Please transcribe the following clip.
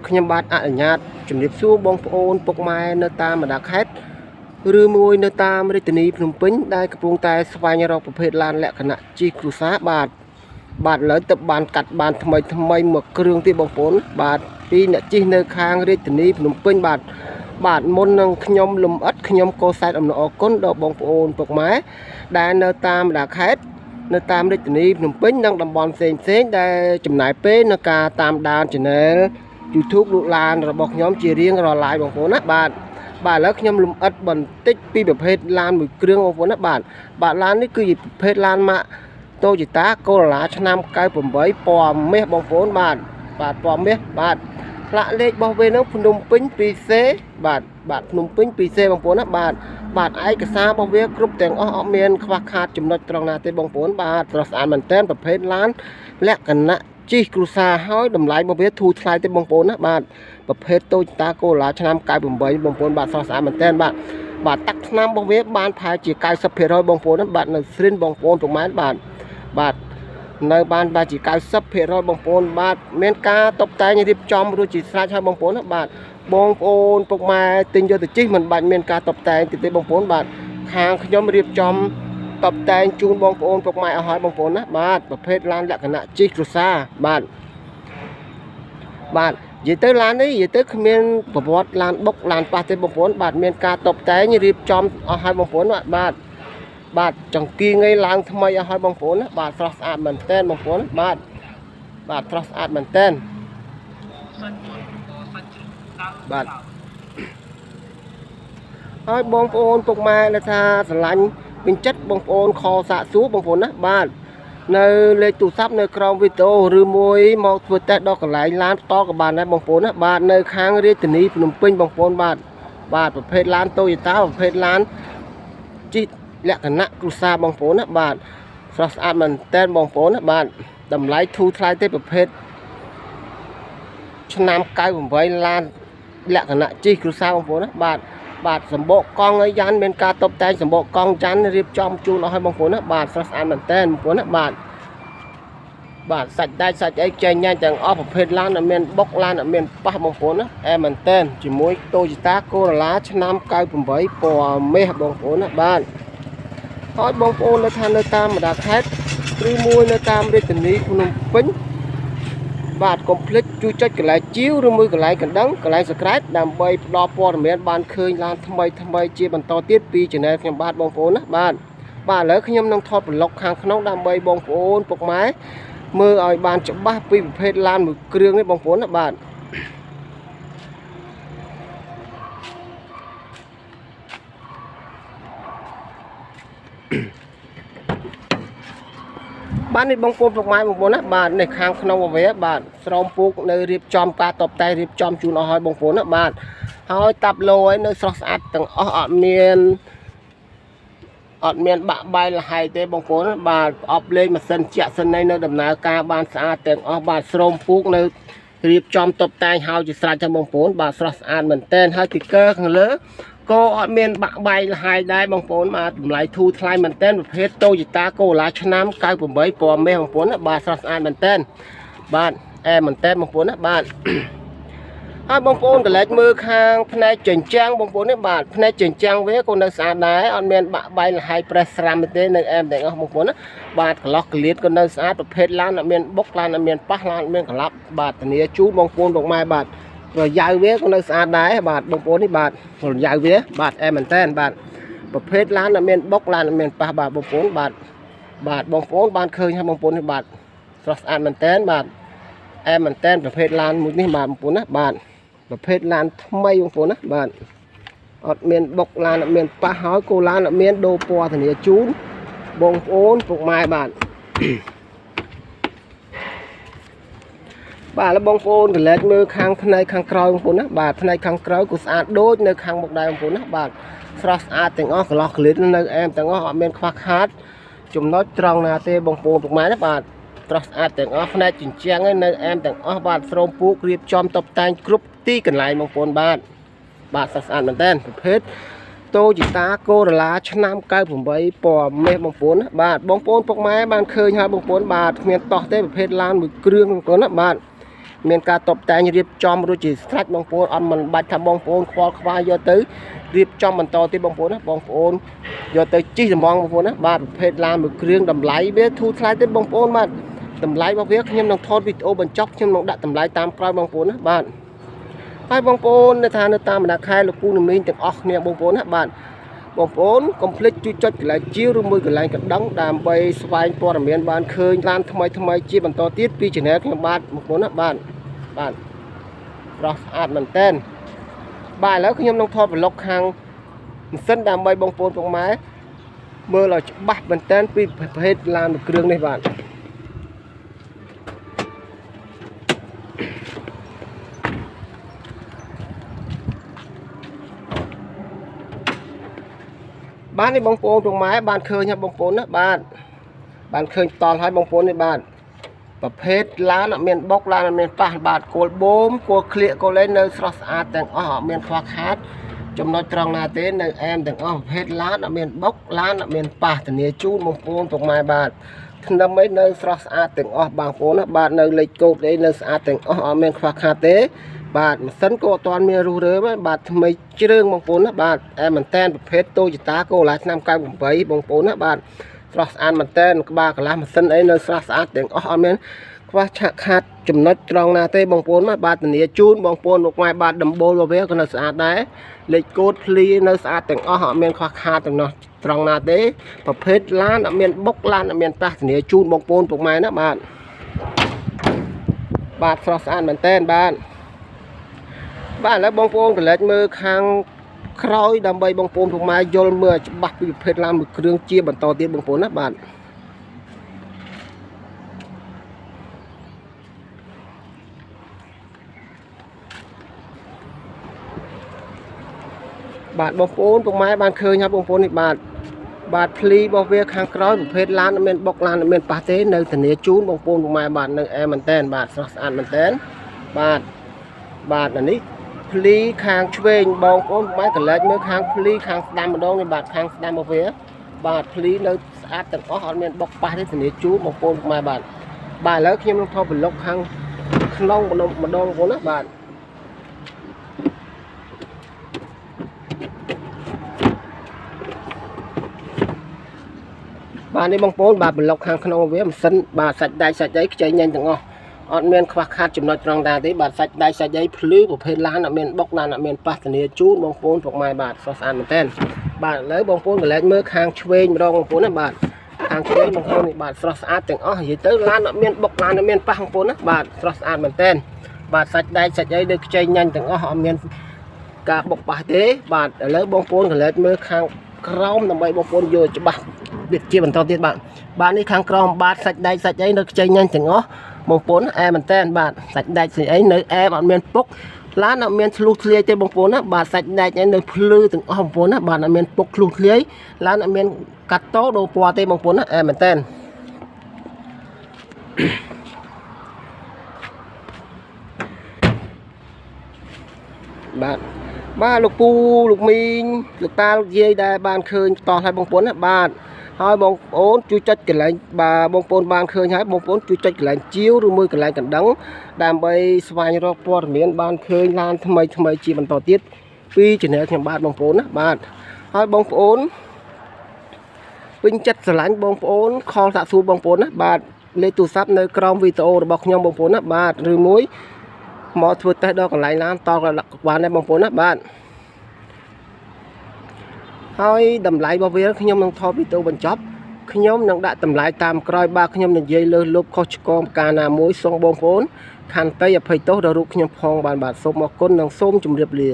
ខ្ញុំបាទអនុញ្ញាតជំរាបសួរបងប្អូនពុកម៉ែនៅតាមបណ្ដាខេត្តឬមួយនៅតាមរាជធានីភ្នំពេញដែលកំពុងតែស្វែងរកប្រភេទឡានលក្ខណៈជិះគ្រួសារបាទឥឡូវទៅបានកាត់បានថ្មីមួយគ្រឿងទៀតបងប្អូនបាទពីអ្នកជិះនៅខាងរាជធានីភ្នំពេញបាទមុននឹងខ្ញុំលំអិតខ្ញុំក៏សែតអំណរអគុណដល់បងប្អូនពុកម៉ែដែលនៅតាមបណ្ដាខេត្តនៅតាមរាជធានីភ្នំពេញនិងតំបន់ផ្សេងដែលចំណាយពេលនៅការតាមដាន Channel YouTube លោកឡានរបស់ខ្ញុំជារៀងរាល់ live បងប្អូនណាបាទឥឡូវខ្ញុំលំអិតបន្តិចពីប្រភេទឡានមួយគ្រឿងបងប្អូនណាបាទឡាននេះគឺជាប្រភេទឡានម៉ាក Toyota Corolla ឆ្នាំ98ពណ៌មាសបងប្អូនបាទពណ៌មាសបាទផ្លាកលេខរបស់វានឹងភ្នំពេញ 2C បាទភ្នំពេញ 2C បងប្អូនណាបាទឯកសាររបស់វាគ្រប់ទាំងអស់អត់មានខ្វះខាតចំណុចត្រង់ណាទេបងប្អូនបាទស្រស់ស្អាតមែនទែនប្រភេទឡានលក្ខណៈជិះគ្រួសារហើយតម្លៃរបស់វាធូរថ្លៃទេបងប្អូនណាបាទប្រភេទ Toyota Corolla ឆ្នាំ98បងប្អូនបាទស្រស់ស្អាតមែនទែនបាទតាក់ឆ្នាំរបស់វាបានប្រហែលជា 90% បងប្អូនណាបាទនៅស្រីនបងប្អូនប្រហែលបាទនៅបានប្រហែលជា 90% បងប្អូនបាទមានការតុបតែងរៀបចំរួចជាស្រេចហើយបងប្អូនណាបាទបងប្អូនពុកម៉ែទិញយកទៅជិះមិនបាច់មានការតុបតែងទេបងប្អូនបាទខាងខ្ញុំរៀបចំតុបតែងជូនបងប្អូនពុកម៉ែឲ្យហើយបងប្អូនណាបាទប្រភេទឡានលក្ខណៈជិះគ្រួសារបាទនិយាយទៅឡាននេះនិយាយទៅគ្មានប្រវត្តិឡានបុកឡានប៉ះទេបងប្អូនបាទមានការតុបតែងរៀបចំអស់ហើយបងប្អូនបាទចង្គីងៃឡើងថ្មីអស់ហើយបងប្អូនណាបាទស្រស់ស្អាតមែនទែនបងប្អូនបាទស្រស់ស្អាតមែនទែនបាទហើយបងប្អូនពុកម៉ែដែលថាស្រឡាញ់ពេញចិត្តបងប្អូនខសាកសួរបងប្អូនណាបាទនៅលេខទូរស័ព្ទនៅក្រោមវីដេអូឬមួយមកធ្វើតេស្តដល់កន្លែងឡានផ្ទាល់ក៏បានដែរបងប្អូនណាបាទនៅខាងរាជធានីភ្នំពេញបងប្អូនបាទប្រភេទឡាន Toyota ប្រភេទឡានជិះលក្ខណៈគ្រួសារបងប្អូនណាបាទស្រស់ស្អាតមែនតើបងប្អូនណាបាទតម្លៃធូរថ្លៃទេប្រភេទឆ្នាំ98ឡានលក្ខណៈជិះគ្រួសារបងប្អូនណាបាទសម្បកកង់ឲ្យយ៉ាន់មានការតុបតែងសម្បកកង់យ៉ាន់រៀបចំជូនអស់ឲ្យបងប្អូនណាបាទស្រស់ស្អាតមែនតើបងប្អូនណាបាទសាច់ដែកសាច់អីចេញញ៉ាំទាំងអស់ប្រភេទឡានអត់មានបុកឡានអត់មានប៉ះបងប្អូនណាអែមែនតើជាមួយ Toyota Corolla ឆ្នាំ98ពណ៌មាសបងប្អូនណាបាទហើយបងប្អូននៅថានៅតាមបណ្ដាខេត្តឬមួយនៅតាមរាជធានីភ្នំពេញបាទកុំភ្លេចជួយចុចកន្លែងជីវឬមួយកន្លែងកណ្ដឹងកន្លែង Subscribe ដើម្បីផ្ដល់ព័ត៌មានបានឃើញឡានថ្មីជាបន្តទៀតពី Channel ខ្ញុំបាទបងប្អូនណាបាទឥឡូវខ្ញុំនឹងថតប្លុកខាងក្នុងដើម្បីបងប្អូនពុកម៉ែមើលឲ្យបានច្បាស់ពីប្រភេទឡានមួយគ្រឿងនេះបងប្អូនណាបាទនេះបងប្អូនពុកម៉ែបងប្អូនណាបាទនេះខាងក្នុងវាបាទស្រោមពូកនៅរៀបចំការតបតែរៀបចំជូនអស់ឲ្យបងប្អូនណាបាទហើយតាប់ឡូឲ្យនៅស្រស់ស្អាតទាំងអស់អត់មានបាក់បាយលហើយទេបងប្អូនបាទប្រអប់លេខម៉ាស៊ីនជាក់សិននៅដំណើរការបានស្អាតទាំងអស់បាទស្រោមពូកនៅរៀបចំតបតែងហើយជាស្រេចទៅបងប្អូនបាទស្រស់ស្អាតមែនទែនហើយទីកើខាងលើក៏អត់មានបាក់បាយលហើយដែរបងប្អូនបាទតម្លៃធូរថ្លៃមែនទែនប្រភេទ Toyota Corolla ឆ្នាំ98ពណ៌មាសបងប្អូនណាបាទស្រស់ស្អាតមែនទែនបាទអែមែនទែនបងប្អូនណាបាទហើយបងប្អូនកន្លែងមើលខាងផ្នែកចិញ្ចាំងបងប្អូននេះបាទផ្នែកចិញ្ចាំងវាក៏នៅស្អាតដែរអត់មានបាក់បាយលហើយប្រេសស្រាំទេនៅអែមទាំងអស់បងប្អូនណាបាទកន្លោះកលៀតក៏នៅស្អាតប្រភេទឡានអត់មានបុកឡានអត់មានប៉ះឡានអត់មានក្លាប់បាទធានាជូនបងប្អូនពុកម៉ែបាទប្រយោវវាក៏នៅស្អាតដែរបាទបងប្អូននេះបាទប្រយោវវាបាទអែមែនតើបាទប្រភេទឡានអត់មានបុកឡានអត់មានប៉ះបាទបងប្អូនបាទបងប្អូនបានឃើញហើយបងប្អូននេះបាទស្រស់ស្អាតមែនតើបាទអែមែនតើប្រភេទឡានមួយនេះបាទបងប្អូនណាបាទប្រភេទឡានថ្មីបងប្អូនណាបាទអត់មានបុកឡានអត់មានប៉ះហើយគោឡានអត់មានដូរពណ៌ធានាជូនបងប្អូនពុកម៉ែបាទហើយបងប្អូនកលែកមើលខាងផ្នែកខាងក្រោយបងប្អូនណាបាទផ្នែកខាងក្រោយក៏ស្អាតដូចនៅខាងមុខដែរបងប្អូនណាបាទស្រស់ស្អាតទាំងអស់កន្លោះក្លៀតនៅអែមទាំងអស់អត់មានខ្វះខាតចំណុចត្រង់ណាទេបងប្អូនពុកម៉ែណាបាទស្រស់ស្អាតទាំងអស់ផ្នែកជញ្ជាំងនៅអែមទាំងអស់បាទស្រោមពូករៀបចំតុបតែងគ្រប់ទីកន្លែងបងប្អូនបាទស្រស់ស្អាតមែនទែនប្រភេទ Toyota Corolla ឆ្នាំ98ពណ៌មាសបងប្អូនណាបាទបងប្អូនពុកម៉ែបានឃើញហើយបងប្អូនបាទគ្មានតោះទេប្រភេទឡានមួយគ្រឿងបងប្អូនណាបាទ មានការតបតែងរៀបចំរួចជាស្រេចបងប្អូនអត់មិនបាច់ថាបងប្អូនខ្វល់ខ្វាយយកទៅរៀបចំបន្តទៀតបងប្អូនណាបងប្អូនយកទៅជីកសម្ងបងប្អូនណាបាទប្រភេទឡានមួយគ្រឿងតម្លៃវាធូរថ្លៃទៀតបងប្អូនបាទតម្លៃរបស់វាខ្ញុំនឹងថតវីដេអូបញ្ចប់ខ្ញុំនឹងដាក់តម្លៃតាមក្រោយបងប្អូនណាបាទហើយបងប្អូននៅថានៅតាមបណ្ដាខេត្តលោកពូនមីងទាំងអស់គ្នាបងប្អូនណាបាទបងប្អូនកុំភ្លេចជួយចុចកន្លែងជាវឬមួយកន្លែងកណ្ដឹងដើម្បីស្វែងព័ត៌មានបានឃើញឡានថ្មីជាបន្តទៀតពី channel ខ្ញុំបាទបងប្អូនណាបាទស្រស់ស្អាតមែនតើបាទឥឡូវខ្ញុំនឹងថតប្លុកខាងម៉ាស៊ីនដើម្បីបងប្អូនពុកម៉ែមើលឲ្យច្បាស់មែនតើពីប្រភេទឡានមួយគ្រឿងនេះបាទបាទនេះបងប្អូនពុកម៉ែបានឃើញហើយបងប្អូនណាបាទបានឃើញតល់ហើយបងប្អូននេះបាទប្រភេទឡានអត់មានបុកឡានអត់មានប៉ះបាទគោលបូមគោលក្លៀកគោលលេងនៅស្រស់ស្អាតទាំងអស់អត់មានខ្វះខាតចំណុចត្រង់ណាទេនៅអែមទាំងអស់ប្រភេទឡានអត់មានបុកឡានអត់មានប៉ះធានាជូនបងប្អូនពុកម៉ែបាទថ្នាំអីនៅស្រស់ស្អាតទាំងអស់បងប្អូនណាបាទនៅលេខកូដអីនៅស្អាតទាំងអស់អត់មានខ្វះខាតទេបាទម៉ាស៊ីនក៏អត់ទាន់មានរុះរើទេបាទថ្មីជ្រើងបងប្អូនណាបាទអែមែនតែនប្រភេទ Toyota Corolla ឆ្នាំ98បងប្អូនណាបាទស្រស់ស្អាតមែនតែនក្បាលកន្លះម៉ាស៊ីនអីនៅស្រស់ស្អាតទាំងអស់អត់មានខ្វះឆាក់ខាតចំណុចត្រង់ណាទេបងប្អូនបាទធានាជូនបងប្អូនលោកម៉ែបាទដំបូលរបស់វាក៏នៅស្អាតដែរលេខកូដភ្លីនៅស្អាតទាំងអស់អត់មានខ្វះខាតទាំងនោះត្រង់ណាទេប្រភេទឡានអត់មានបុកឡានអត់មានប៉ះធានាជូនបងប្អូនពុកម៉ែណាបាទស្រស់ស្អាតមែនតែនបាទឥឡូវបងប្អូនកន្លែងមើលខាងក្រោយដើម្បីបងប្អូនពុកម៉ែយល់មើលច្បាស់ពីប្រភេទឡានមួយគ្រឿងជាបន្តទៀតបងប្អូនណាបាទបងប្អូនពុកម៉ែបានឃើញហើយបងប្អូននេះបាទភ្លីរបស់វាខាងក្រោយប្រភេទឡានអត់មានបុកឡានអត់មានប៉ះទេនៅធានាជូនបងប្អូនពុកម៉ែបាទនៅអែមែនតែនបាទស្រស់ស្អាតមែនតែនបាទអានេះភ្លីខាងឆ្វេងបងប្អូនពុកម៉ែកន្លែងមើលខាងភ្លីខាងស្ដាំម្ដងនេះបាទខាងស្ដាំរបស់វាបាទភ្លីនៅស្អាតទាំងអស់អត់មានបុកប៉ះទេធានាជូនបងប្អូនពុកម៉ែបាទឥឡូវខ្ញុំនឹងថតប្លុកខាងក្នុងម្ដងបងប្អូនណាបាទនេះបងប្អូនបាទប្លុកខាងក្នុងវាម៉ាស៊ីនបាទសាច់ដៃសាច់អីខ្ចីញ៉ាញ់ទាំងអស់អត់មានខ្វះខាតចំណុចត្រង់ណាទេបាទសាច់ដៃសាច់អីភ្លឺប្រភេទឡានអត់មានបុកឡានអត់មានប៉ះធានាជូនបងប្អូនពុកម៉ែបាទស្រស់ស្អាតមែនតើបាទឥឡូវបងប្អូនកន្លែងមើលខាងឆ្វេងម្ដងបងប្អូនណាបាទខាងឆ្វេងបងប្អូននេះបាទស្រស់ស្អាតទាំងអស់និយាយទៅឡានអត់មានបុកឡានអត់មានប៉ះបងប្អូនណាបាទស្រស់ស្អាតមែនតើបាទសាច់ដៃសាច់អីដូចខ្ចីញ៉ាញ់ទាំងអស់អត់មានការបុកប៉ះទេបាទឥឡូវបងប្អូនកន្លែងមើលខាងក្រោមដើម្បីបងប្អូនយល់ច្បាស់វាជាបន្តទៀតបាទនេះខាងក្រោមបាទសាច់ដែកសាច់អីនៅខ្ចីញ៉ាញ់ទាំងអស់បងប្អូនអែមែនតើបាទសាច់ដែកសាច់អីនៅអែមអត់មានពុកឡានអត់មានធ្លុះធ្លាយទេបងប្អូនណាបាទសាច់ដែកអីនៅភ្លឺទាំងអស់បងប្អូនណាបាទអត់មានពុកធ្លុះធ្លាយឡានអត់មានកាត់តដូរពណ៌ទេបងប្អូនណាអែមែនតើបាទលោកពូលោកមីងលោកតាលោកយាយដែលបានឃើញតោះឲ្យបងប្អូនណាបាទហើយបងប្អូនជួយចុចកន្លែងបាទបងប្អូនបានឃើញហើយបងប្អូនជួយចុចកន្លែងជាវឬមួយកន្លែងកណ្ដឹងដើម្បីស្វែងរកព័ត៌មានបានឃើញឡានថ្មីជាបន្តទៀតពី channel ខ្ញុំបាទបងប្អូនណាបាទហើយបងប្អូនពេញចិត្តស្រឡាញ់បងប្អូនខលសាកសួរបងប្អូនណាបាទលេខទូរស័ព្ទនៅក្រោមវីដេអូរបស់ខ្ញុំបងប្អូនណាបាទឬមួយមកធ្វើតេស្តដល់កន្លែងឡានតក៏បានដែរបងប្អូនណាបាទហើយតម្លៃរបស់វាខ្ញុំនឹងថតវីដេអូបញ្ចប់ខ្ញុំនឹងដាក់តម្លៃតាមក្រោយបាទខ្ញុំនិយាយលើសលប់ខុសឆ្គងការណាមួយសូមបងប្អូនខន្តីអភ័យទោសដល់រូបខ្ញុំផងបាទសូមអរគុណនិងសូមជម្រាបលា